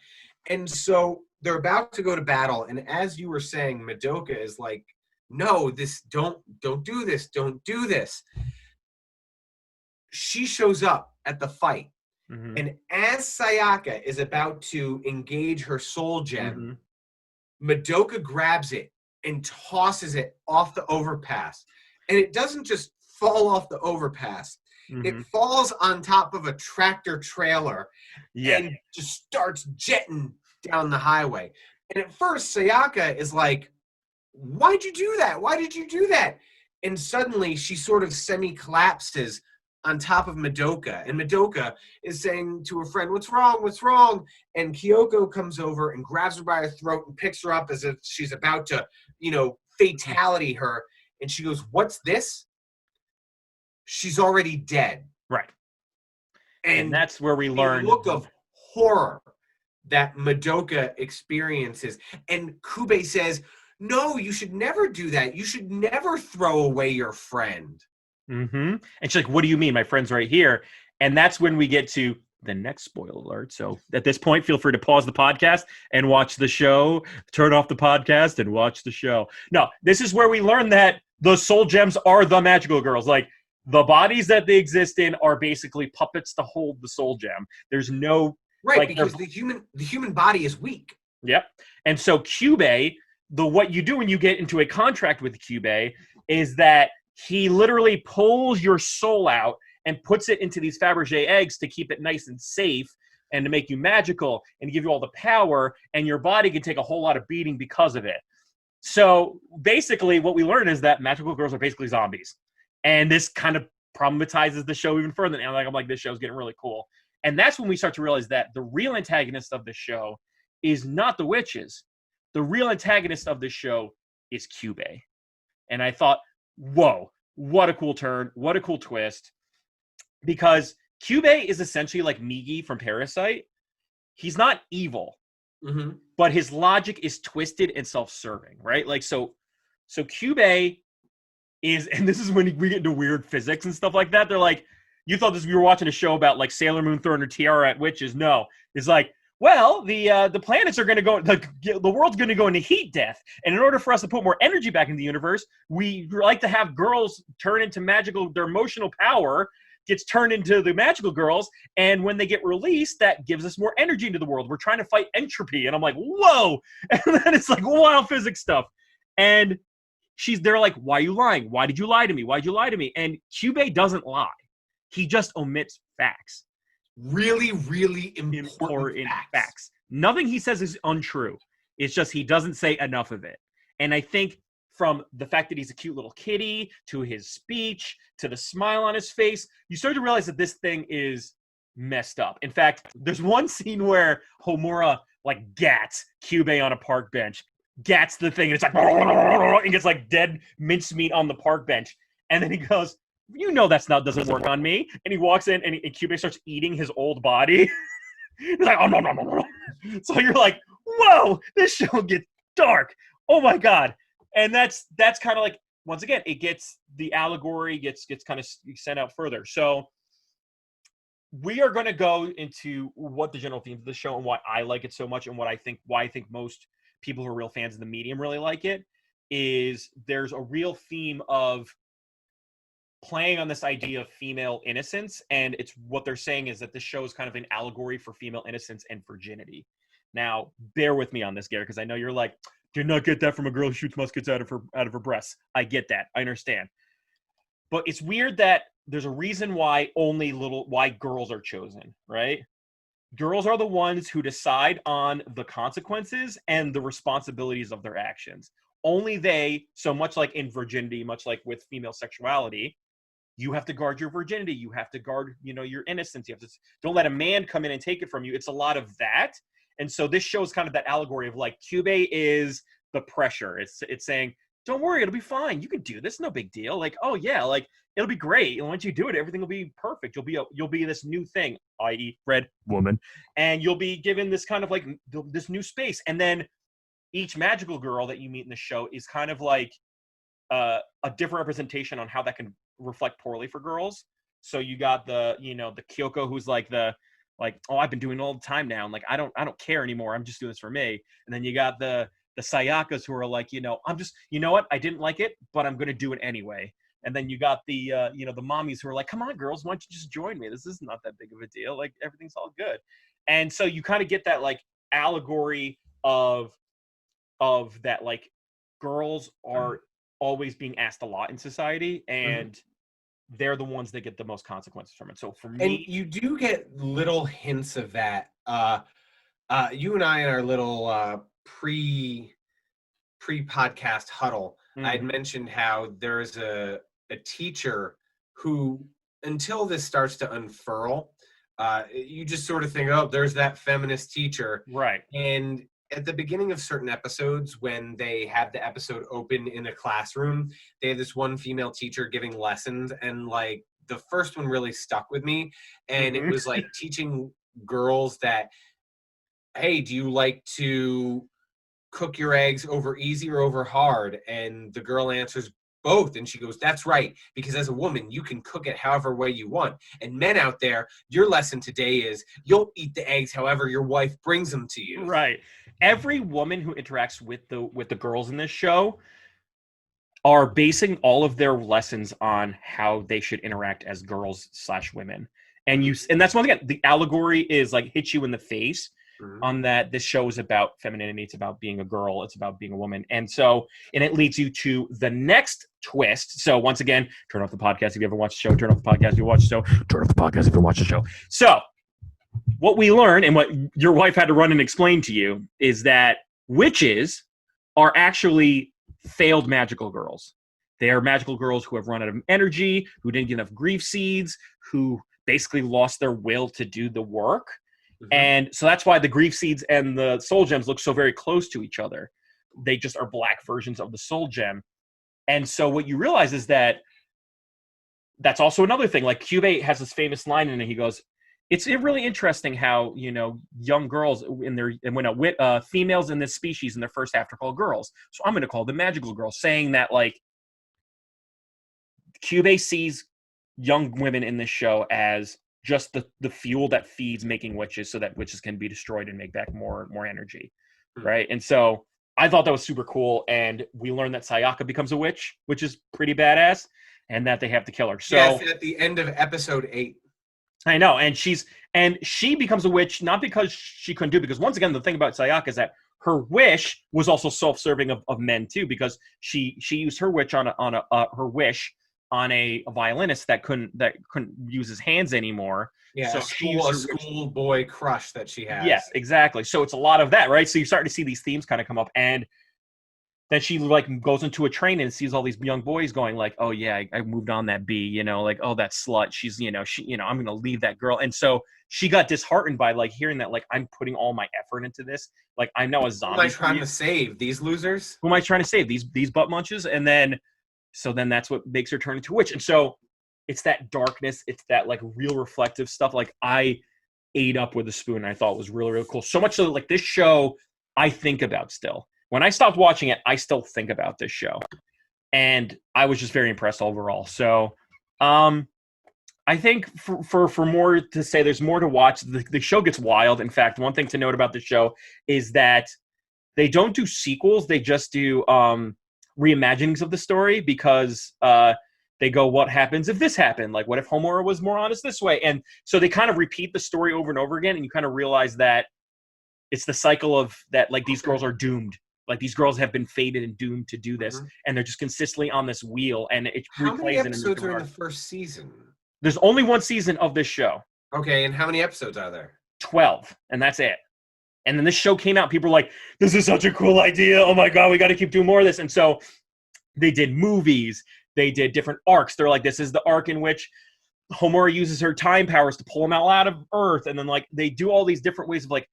And so they're about to go to battle, and as you were saying, Madoka is like, no, don't do this, don't do this. She shows up at the fight, and as Sayaka is about to engage her soul gem, Madoka grabs it and tosses it off the overpass. And it doesn't just fall off the overpass. It falls on top of a tractor trailer and just starts jetting down the highway. And at first, Sayaka is like, why'd you do that? Why did you do that? And suddenly she sort of semi-collapses on top of Madoka. And Madoka is saying to her friend, what's wrong? What's wrong? And Kyoko comes over and grabs her by her throat and picks her up as if she's about to, fatality her. And she goes, what's this? She's already dead. Right. And that's where we learn the look of horror that Madoka experiences. And Kyubey says, no, you should never do that. You should never throw away your friend. And she's like, what do you mean? My friend's right here. And that's when we get to the next spoiler alert. So at this point, feel free to pause the podcast and watch the show. Turn off the podcast and watch the show. No, this is where we learn that the soul gems are the magical girls. Like, the bodies that they exist in are basically puppets to hold the soul gem. There's no... Right, because the human body is weak. Yep. And so Kyubey what you do when you get into a contract with Kyubey is that he literally pulls your soul out and puts it into these Fabergé eggs to keep it nice and safe and to make you magical and to give you all the power, and your body can take a whole lot of beating because of it. So basically what we learn is that magical girls are basically zombies. And this kind of problematizes the show even further. And I'm like, this show's getting really cool. And that's when we start to realize that the real antagonist of the show is not the witches. The real antagonist of the show is Kyubey. And I thought, whoa, what a cool turn. What a cool twist. Because Kyubey is essentially like Migi from Parasite. He's not evil, but his logic is twisted and self-serving, right? Like, so Kyubey is, and this is when we get into weird physics and stuff like that. They're like, you thought we were watching a show about like Sailor Moon throwing her tiara at witches. No, it's like, well, the planets are going to go, the world's going to go into heat death. And in order for us to put more energy back in the universe, we like to have girls turn into magical, their emotional power gets turned into the magical girls. And when they get released, that gives us more energy into the world. We're trying to fight entropy. And I'm like, whoa. And then it's like wild physics stuff. And they're like, why are you lying? Why did you lie to me? Why'd you lie to me? And Kyubey doesn't lie. He just omits facts. Really, really important facts. Nothing he says is untrue. It's just he doesn't say enough of it. And I think from the fact that he's a cute little kitty, to his speech, to the smile on his face, you start to realize that this thing is messed up. In fact, there's one scene where Homura like gats Kyubey on a park bench. Gats the thing, and it's like, and gets like dead mincemeat on the park bench. And then he goes, you know doesn't work on me. And he walks in, and Kyubey starts eating his old body. He's like, oh, no. So you're like, whoa, this show gets dark. Oh my God. And that's kind of like, once again, it gets, the allegory gets kind of sent out further. So we are going to go into what the general themes of the show and why I like it so much, and why I think most people who are real fans of the medium really like it, is there's a real theme of playing on this idea of female innocence. And it's what they're saying is that this show is kind of an allegory for female innocence and virginity. Now, bear with me on this, Gary, because I know you're like, did not get that from a girl who shoots muskets out of her breasts. I get that. I understand. But it's weird that there's a reason why why girls are chosen, right? Girls are the ones who decide on the consequences and the responsibilities of their actions. Only they, so much like in virginity, much like with female sexuality, you have to guard your virginity. You have to guard, your innocence. You have to, don't let a man come in and take it from you. It's a lot of that. And so this shows kind of that allegory of like, Kyubey is the pressure. It's saying, don't worry, it'll be fine. You can do this. No big deal. Like, oh yeah, like it'll be great. And once you do it, everything will be perfect. You'll be this new thing, i.e. red woman. And you'll be given this kind of like this new space. And then each magical girl that you meet in the show is kind of like a different representation on how that can reflect poorly for girls. So you got the Kyoko, who's like oh, I've been doing it all the time now, and like I don't care anymore. I'm just doing this for me. And then you got the Sayakas who are like, I'm just, what? I didn't like it, but I'm gonna do it anyway. And then you got the the mommies who are like, come on, girls, why don't you just join me? This is not that big of a deal. Like everything's all good. And so you kind of get that like allegory of that, like girls are always being asked a lot in society, and they're the ones that get the most consequences from it. So for me, and you do get little hints of that. You and I in our little pre-podcast huddle, I had mentioned how there's a teacher who, until this starts to unfurl, you just sort of think, oh, there's that feminist teacher, right? And at the beginning of certain episodes, when they have the episode open in a classroom, they have this one female teacher giving lessons, and like the first one really stuck with me, and it was like teaching girls that, hey, do you like to cook your eggs over easy or over hard? And the girl answers both, and she goes, that's right, because as a woman you can cook it however way you want. And men out there, your lesson today is you'll eat the eggs however your wife brings them to you. Right. Every woman who interacts with the girls in this show are basing all of their lessons on how they should interact as girls/women. And that's one thing, the allegory is like hit you in the face, on that this show is about femininity. It's about being a girl. It's about being a woman. And it leads you to the next twist. So once again, turn off the podcast if you ever watch the show. Turn off the podcast if you watch the show. Turn off the podcast if you watch the show. So what we learned and what your wife had to run and explain to you is that witches are actually failed magical girls. They are magical girls who have run out of energy, who didn't get enough grief seeds, who basically lost their will to do the work. And so that's why the grief seeds and the soul gems look so very close to each other. They just are black versions of the soul gem. And so what you realize is that that's also another thing. Like Kyubey has this famous line in it. He goes, it's really interesting how, young girls females in this species in their first half are called girls. So I'm going to call them magical girls, saying that like Kyubey sees young women in this show as just the fuel that feeds making witches so that witches can be destroyed and make back more energy, right? And so I thought that was super cool, and we learned that Sayaka becomes a witch, which is pretty badass, and that they have to kill her. So yes, at the end of episode 8. I know, and she becomes a witch not because she couldn't do it, because once again, the thing about Sayaka is that her wish was also self-serving of men too, because she used her wish on a violinist that couldn't use his hands anymore. Yeah, so a schoolboy crush that she has. Yes, exactly. So it's a lot of that, right? So you're starting to see these themes kind of come up, and then she like goes into a train and sees all these young boys going like, "Oh yeah, I moved on that bee," like, "Oh that slut, she's I'm gonna leave that girl," and so she got disheartened by like hearing that like I'm putting all my effort into this, like I'm now a zombie. Who am I trying to save? These losers? Who am I trying to save? These butt munches, and then. So then that's what makes her turn into a witch. And so it's that darkness. It's that like real reflective stuff. Like I ate up with a spoon. I thought was really, really cool. So much so that like this show I think about still. When I stopped watching it, I still think about this show. And I was just very impressed overall. So I think for more to say, there's more to watch. The show gets wild. In fact, one thing to note about the show is that they don't do sequels. They just do reimaginings of the story, because they go, what happens if this happened? Like, what if Homura was more honest this way? And so they kind of repeat the story over and over again, and you kind of realize that it's the cycle of that, like, these girls are doomed. Like, these girls have been fated and doomed to do this, and they're just consistently on this wheel, and it How many replays episodes are in the first season? There's only one season of this show. Okay, and how many episodes are there? 12, and that's it. And then this show came out, people were like, this is such a cool idea. Oh my God, we got to keep doing more of this. And so they did movies. They did different arcs. They're like, this is the arc in which Homura uses her time powers to pull him out of Earth. And then like they do all these different ways of like,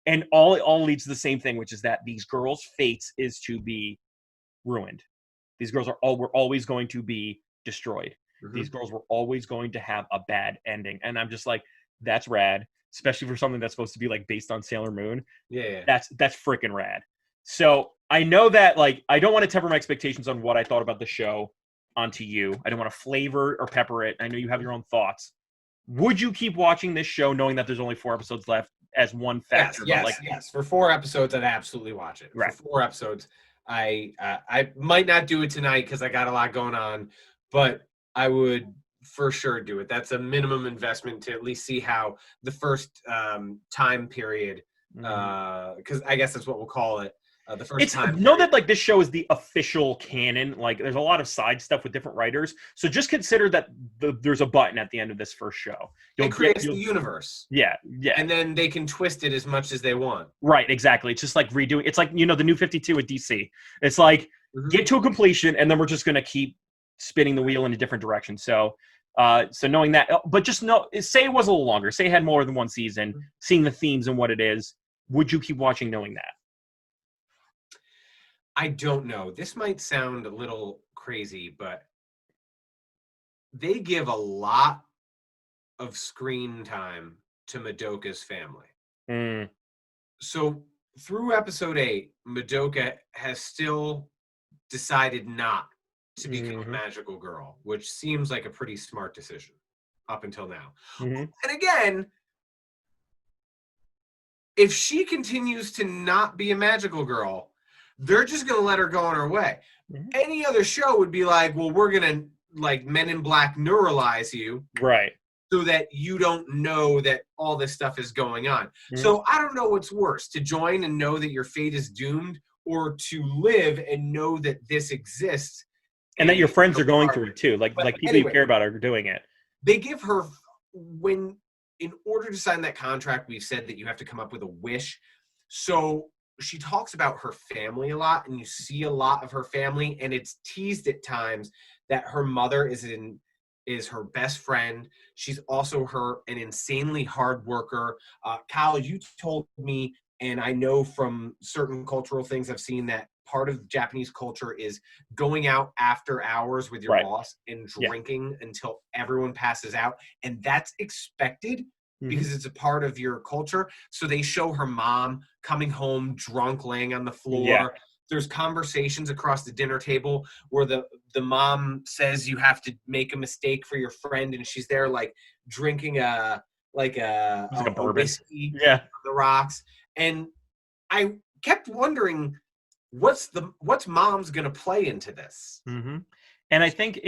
and it all leads to the same thing, which is that these girls' fates is to be ruined. These girls were always going to be destroyed. These girls were always going to have a bad ending. And I'm just like, that's rad. Especially for something that's supposed to be like based on Sailor Moon. Yeah. That's freaking rad. So I know that like I don't want to temper my expectations on what I thought about the show onto you. I don't want to flavor or pepper it. I know you have your own thoughts. Would you keep watching this show knowing that there's only 4 episodes left as one factor? Yes. For 4 episodes, I'd absolutely watch it. Right. For 4 episodes, I might not do it tonight because I got a lot going on, but I would for sure do it. That's a minimum investment to at least see how the first time period, because I guess that's what we'll call it. The first time. Know that like this show is the official canon. Like there's a lot of side stuff with different writers. So just consider that there's a button at the end of this first show. It creates the universe. Yeah. And then they can twist it as much as they want. Right, exactly. It's just like redoing. It's like, the New 52 at DC. It's like get to a completion, and then we're just going to keep spinning the wheel in a different direction. So knowing that, but just say it was a little longer. Say it had more than one season, seeing the themes and what it is. Would you keep watching knowing that? I don't know. This might sound a little crazy, but they give a lot of screen time to Madoka's family. So through episode 8, Madoka has still decided not to become a magical girl, which seems like a pretty smart decision up until now. And again, if she continues to not be a magical girl, they're just going to let her go on her way. Any other show would be like, well, we're going to like Men in Black neuralize you. Right. so that you don't know that all this stuff is going on. So I don't know what's worse, to join and know that your fate is doomed, or to live and know that this exists. And that your friends are going through it too. Like people you care about are doing it. They give her, in order to sign that contract, we've said that you have to come up with a wish. So she talks about her family a lot, and you see a lot of her family, and it's teased at times that her mother is her best friend. She's also an insanely hard worker. Kyle, you told me, and I know from certain cultural things I've seen, that part of Japanese culture is going out after hours with your boss and drinking until everyone passes out. And that's expected because it's a part of your culture. So they show her mom coming home drunk, laying on the floor. Yeah. There's conversations across the dinner table where the mom says you have to make a mistake for your friend, and she's there like drinking a whiskey on the rocks. And I kept wondering, what's mom's gonna play into this? And I think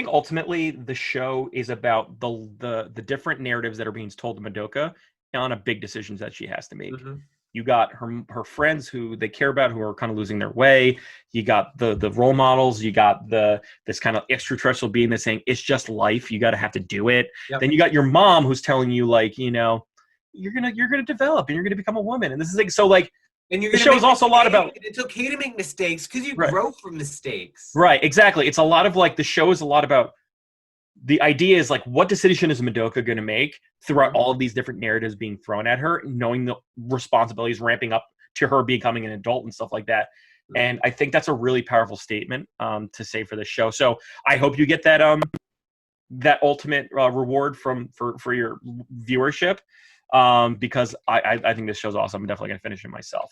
ultimately the show is about the different narratives that are being told to Madoka on a big decisions that she has to make. You got her friends who they care about, who are kind of losing their way. You got the role models. You got this kind of extraterrestrial being that's saying it's just life. You got to have to do it. Yep. Then you got your mom who's telling you, like, you know, you're gonna develop and you're gonna become a woman. And this is like, so like, and the show is also a lot about, it's okay to make mistakes because you grow from mistakes. Right, exactly. It's a lot of like, the show is a lot about, the idea is like, what decision is Madoka going to make throughout all of these different narratives being thrown at her, knowing the responsibilities ramping up to her becoming an adult and stuff like that. And I think that's a really powerful statement to say for this show. So I hope you get that that ultimate reward for your viewership, because I think this show's awesome. I'm definitely going to finish it myself.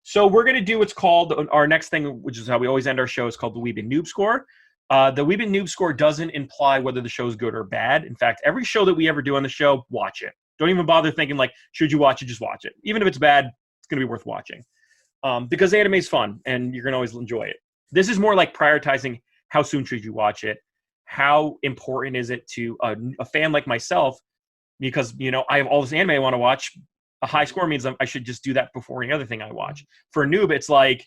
So we're going to do what's called our next thing, which is how we always end our show, is called the Weeb and Noob Score. The Weeb and Noob Score doesn't imply whether the show is good or bad. In fact, every show that we ever do on the show, watch it. Don't even bother thinking like, should you watch it? Just watch it. Even if it's bad, it's going to be worth watching. Because anime is fun and you're going to always enjoy it. This is more like prioritizing how soon should you watch it? How important is it to a fan like myself? Because, you know, I have all this anime I want to watch. A high score means I should just do that before any other thing I watch. For a noob, it's like,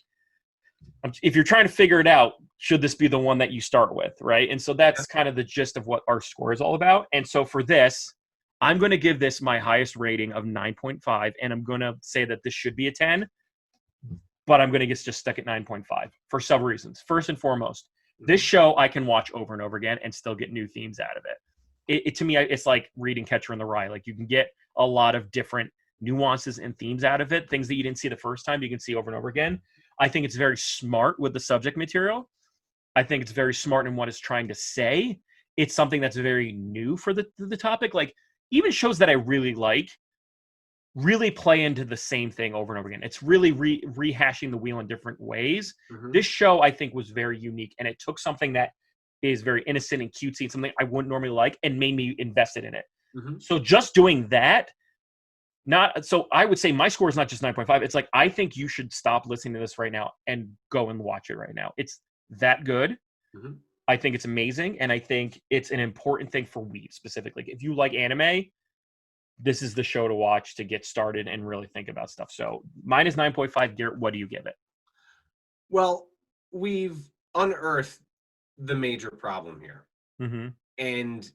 if you're trying to figure it out, should this be the one that you start with, right? And so that's kind of the gist of what our score is all about. And so for this, I'm going to give this my highest rating of 9.5, and I'm going to say that this should be a 10, but I'm going to get just stuck at 9.5 for several reasons. First and foremost, this show I can watch over and over again and still get new themes out of it. To me, it's like reading Catcher in the Rye. Like, you can get a lot of different nuances and themes out of it, things that you didn't see the first time, you can see over and over again. I think it's very smart with the subject material. I think it's very smart in what it's trying to say. It's something that's very new for the topic. Like, even shows that I really like really play into the same thing over and over again. It's really rehashing the wheel in different ways. This show, I think, was very unique, and it took something that is very innocent and cutesy and something I wouldn't normally like and made me invested in it. So just doing that, so I would say my score is not just 9.5. It's like, I think you should stop listening to this right now and go and watch it right now. It's that good. I think it's amazing, and I think it's an important thing for Weeb specifically. If you like anime, this is the show to watch to get started and really think about stuff. So mine is 9.5. Garrett, what do you give it? Well, we've unearthed the major problem here, and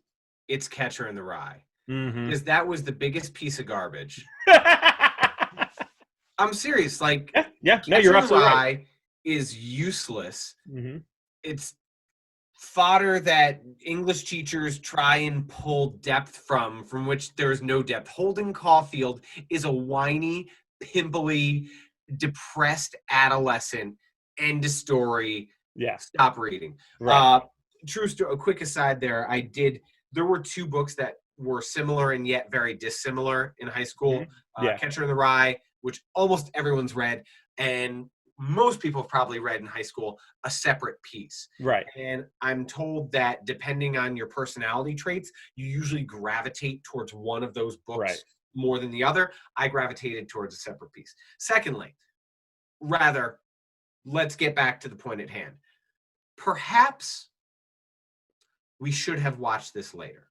it's Catcher in the Rye. Because that was the biggest piece of garbage. I'm serious. Like, no, you're absolutely right. Is useless. It's fodder that English teachers try and pull depth from which there is no depth. Holden Caulfield is a whiny, pimply, depressed adolescent. End of story. Stop reading. True story. A quick aside there. There were two books that were similar and yet very dissimilar in high school. Catcher in the Rye, which almost everyone's read, and most people have probably read in high school, A Separate Piece. And I'm told that depending on your personality traits, you usually gravitate towards one of those books more than the other. I gravitated towards A Separate Piece. Secondly, let's get back to the point at hand. Perhaps we should have watched this later.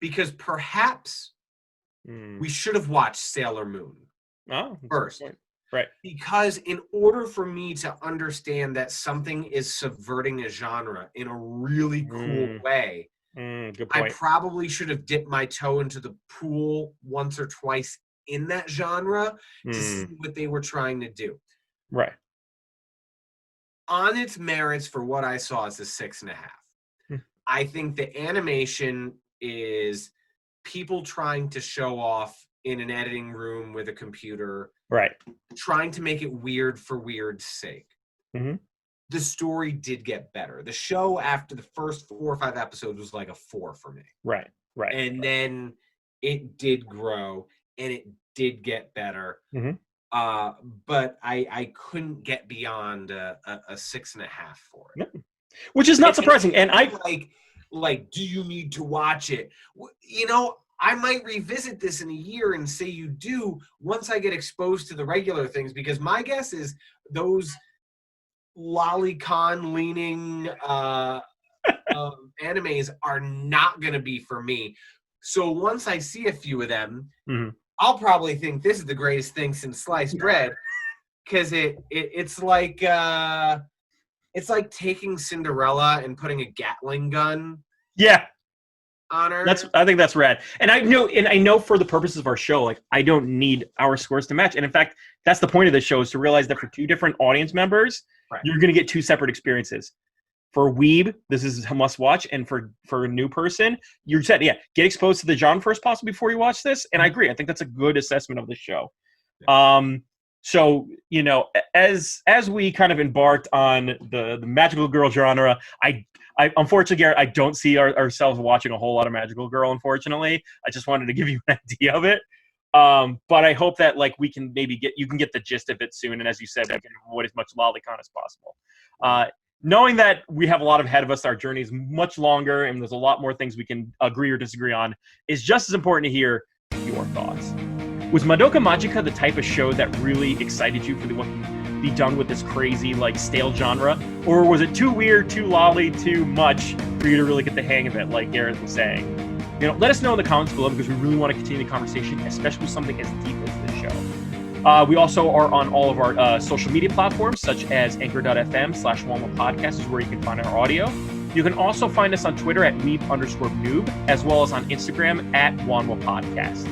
Because perhaps we should have watched Sailor Moon first. Right. Because in order for me to understand that something is subverting a genre in a really cool way, good point. I probably should have dipped my toe into the pool once or twice in that genre to see what they were trying to do. Right. On its merits, for what I saw, it's a 6.5. I think the animation is people trying to show off in an editing room with a computer, right? Trying to make it weird for weird's sake. The story did get better. The show after the first 4 or 5 episodes was like a 4 for me. Right. And then it did grow and it did get better. But I couldn't get beyond a 6.5 for it. Which is not surprising. And I like, do you need to watch it? You know, I might revisit this in a year and say you do once I get exposed to the regular things, because my guess is those lolicon leaning animes are not going to be for me. So once I see a few of them, I'll probably think this is the greatest thing since sliced bread, because it's like taking Cinderella and putting a Gatling gun. On her. I think that's rad. And I know for the purposes of our show, like, I don't need our scores to match. And in fact, that's the point of the show, is to realize that for 2 different audience members, you're going to get 2 separate experiences. For Weeb, this is a must watch, and for a new person, you're said, get exposed to the genre first possibly before you watch this. And I agree. I think that's a good assessment of the show. So, you know, as we kind of embarked on the magical girl genre, I unfortunately, Garrett, I don't see ourselves watching a whole lot of Magical Girl, unfortunately. I just wanted to give you an idea of it. But I hope that, like, we can maybe you can get the gist of it soon. And as you said, we can avoid as much lolicon as possible. Knowing that we have a lot ahead of us, our journey is much longer, and there's a lot more things we can agree or disagree on, is just as important to hear your thoughts. Was Madoka Magica the type of show that really excited you for what can be done with this crazy, like, stale genre? Or was it too weird, too lolly, too much for you to really get the hang of it, like Garrett was saying? You know, let us know in the comments below, because we really want to continue the conversation, especially with something as deep as this show. We also are on all of our social media platforms, such as anchor.fm/WanwaPodcast is where you can find our audio. You can also find us on Twitter at Weeb_noob, as well as on Instagram at WanwaPodcast.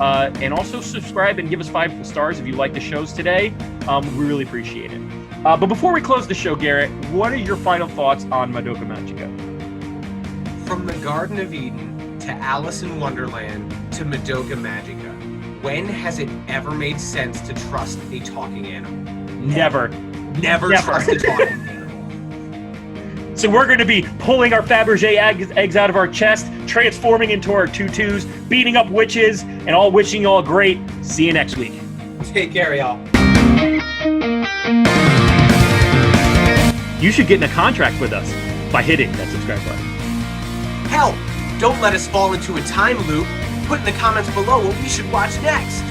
And also subscribe and give us 5 stars if you like the shows today. We really appreciate it. But before we close the show, Garrett, what are your final thoughts on Madoka Magica? From the Garden of Eden to Alice in Wonderland to Madoka Magica, when has it ever made sense to trust a talking animal? Never. Never trust a talking animal. So we're going to be pulling our Fabergé eggs out of our chest, transforming into our tutus, beating up witches, and all wishing you all great. See you next week. Take care, y'all. You should get in a contract with us by hitting that subscribe button. Hell, don't let us fall into a time loop. Put in the comments below what we should watch next.